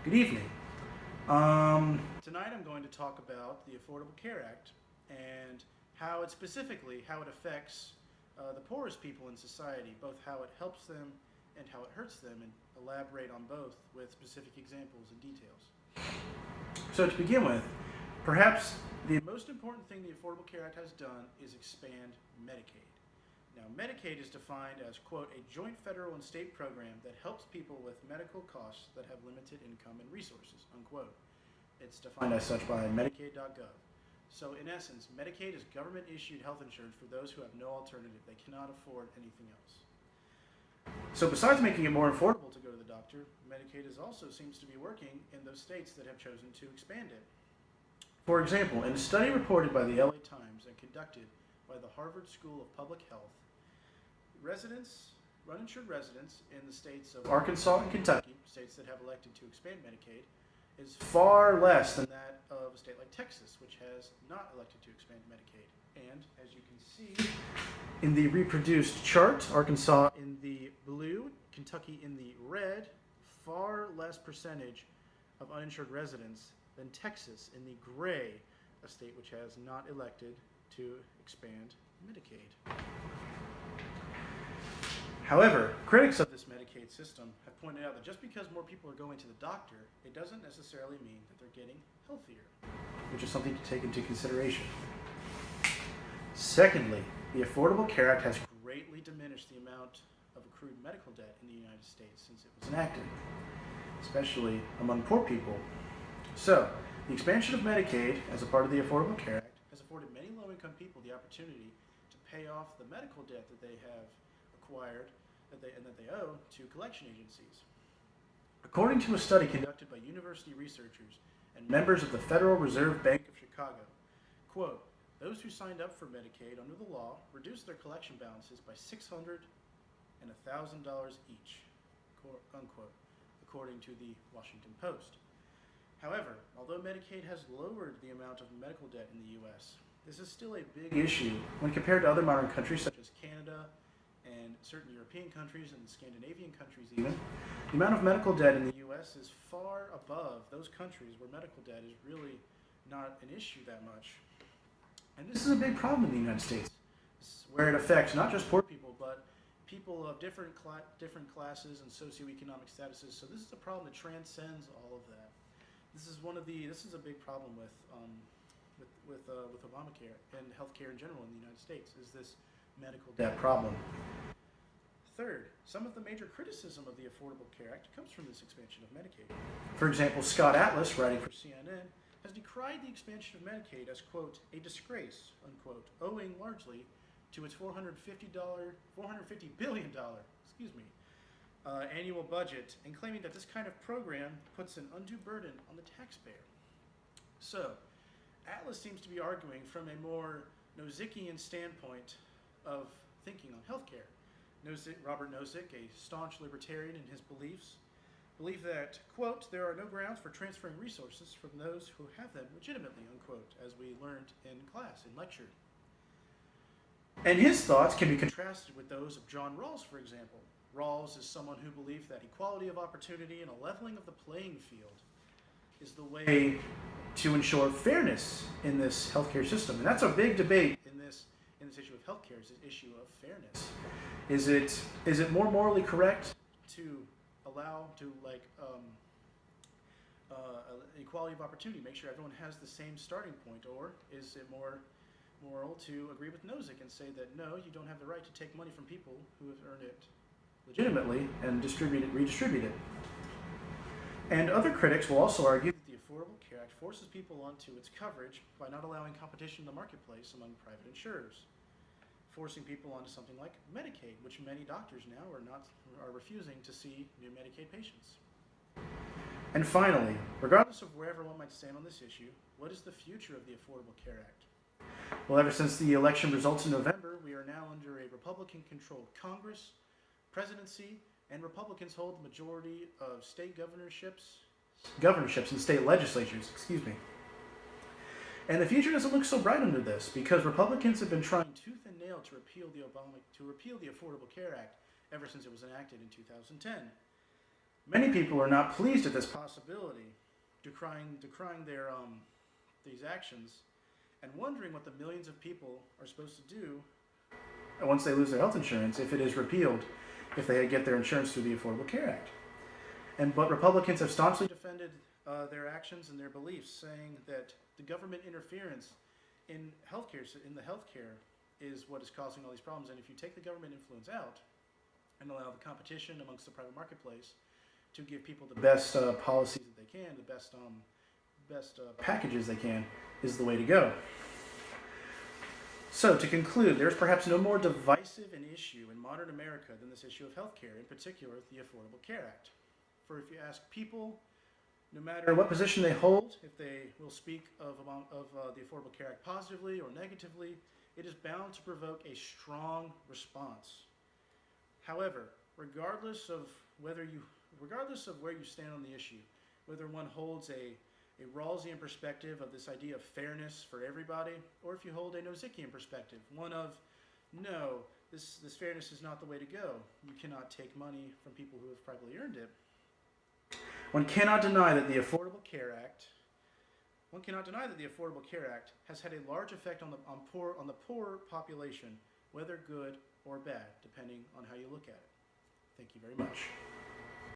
Good evening. Tonight I'm going to talk about the Affordable Care Act and how it specifically how it affects the poorest people in society, both how it helps them and how it hurts them, and elaborate on both with specific examples and details. So to begin with, perhaps the most important thing the Affordable Care Act has done is expand Medicaid. Now, Medicaid is defined as, quote, a joint federal and state program that helps people with medical costs that have limited income and resources, unquote. It's defined as such by Medicaid.gov. So, in essence, Medicaid is government issued health insurance for those who have no alternative. They cannot afford anything else. So, besides making it more affordable to go to the doctor, Medicaid is also seems to be working in those states that have chosen to expand it. For example, in a study reported by the LA Times and conducted by the Harvard School of Public Health, uninsured residents in the states of Arkansas and Kentucky, states that have elected to expand Medicaid, is far less than that of a state like Texas, which has not elected to expand Medicaid. And as you can see in the reproduced chart, Arkansas in the blue, Kentucky in the red, far less percentage of uninsured residents than Texas in the gray, a state which has not elected to expand Medicaid. However, critics of this Medicaid system have pointed out that just because more people are going to the doctor, it doesn't necessarily mean that they're getting healthier, which is something to take into consideration. Secondly, the Affordable Care Act has greatly diminished the amount of accrued medical debt in the United States since it was enacted, especially among poor people. So, the expansion of Medicaid as a part of the Affordable Care Act has afforded many low-income people the opportunity to pay off the medical debt that they have acquired and that they owe to collection agencies. According to a study conducted by university researchers and members of the Federal Reserve Bank of Chicago, quote, those who signed up for Medicaid under the law reduced their collection balances by $600 and $1,000 each, unquote, according to the Washington Post. However, although Medicaid has lowered the amount of medical debt in the U.S., this is still a big issue when compared to other modern countries such as Canada and certain European countries and Scandinavian countries even. The amount of medical debt in the U.S. is far above those countries where medical debt is really not an issue that much. And this is a big problem in the United States, where it affects not just poor people, but people of different classes and socioeconomic statuses. So this is a problem that transcends all of that. This is a big problem with Obamacare and healthcare in general in the United States, is this medical debt problem. Third, some of the major criticism of the Affordable Care Act comes from this expansion of Medicaid. For example, Scott Atlas, writing for CNN, has decried the expansion of Medicaid as, quote, a disgrace, unquote, owing largely to its $450 billion, annual budget, and claiming that this kind of program puts an undue burden on the taxpayer. So, Atlas seems to be arguing from a more Nozickian standpoint of thinking on healthcare. Robert Nozick, a staunch libertarian in his beliefs, believe that, quote, there are no grounds for transferring resources from those who have them legitimately, unquote, as we learned in class, in lecture. And his thoughts can be contrasted with those of John Rawls, for example. Rawls is someone who believed that equality of opportunity and a leveling of the playing field is the way to ensure fairness in this healthcare system. And that's a big debate in this issue of healthcare, is the issue of fairness. Is it more morally correct to allow equality of opportunity, make sure everyone has the same starting point, or is it more moral to agree with Nozick and say that no, you don't have the right to take money from people who have earned it legitimately and redistribute it? And other critics will also argue that the Affordable Care Act forces people onto its coverage by not allowing competition in the marketplace among private insurers, forcing people onto something like Medicaid, which many doctors now are refusing to see new Medicaid patients. And finally, regardless of wherever one might stand on this issue, what is the future of the Affordable Care Act? Well, ever since the election results in November, we are now under a Republican-controlled Congress, presidency, and Republicans hold the majority of state governorships and state legislatures, And the future doesn't look so bright under this, because Republicans have been trying tooth and nail to repeal the Affordable Care Act ever since it was enacted in 2010. Many people are not pleased at this possibility, decrying these actions, and wondering what the millions of people are supposed to do once they lose their health insurance if it is repealed, if they get their insurance through the Affordable Care Act. But Republicans have staunchly defended their actions and their beliefs, saying that the government interference in the healthcare, is what is causing all these problems. And if you take the government influence out and allow the competition amongst the private marketplace to give people the best policies that they can, the best packages they can, is the way to go. So, to conclude, there's perhaps no more divisive an issue in modern America than this issue of healthcare, in particular the Affordable Care Act. For if you ask people, no matter what position they hold, if they will speak of the Affordable Care Act positively or negatively, it is bound to provoke a strong response. However, regardless of where you stand on the issue, whether one holds a Rawlsian perspective of this idea of fairness for everybody, or if you hold a Nozikian perspective, one of, no, this fairness is not the way to go. You cannot take money from people who have privately earned it. One cannot deny that the Affordable Care Act has had a large effect on the poor population, whether good or bad, depending on how you look at it. Thank you very much.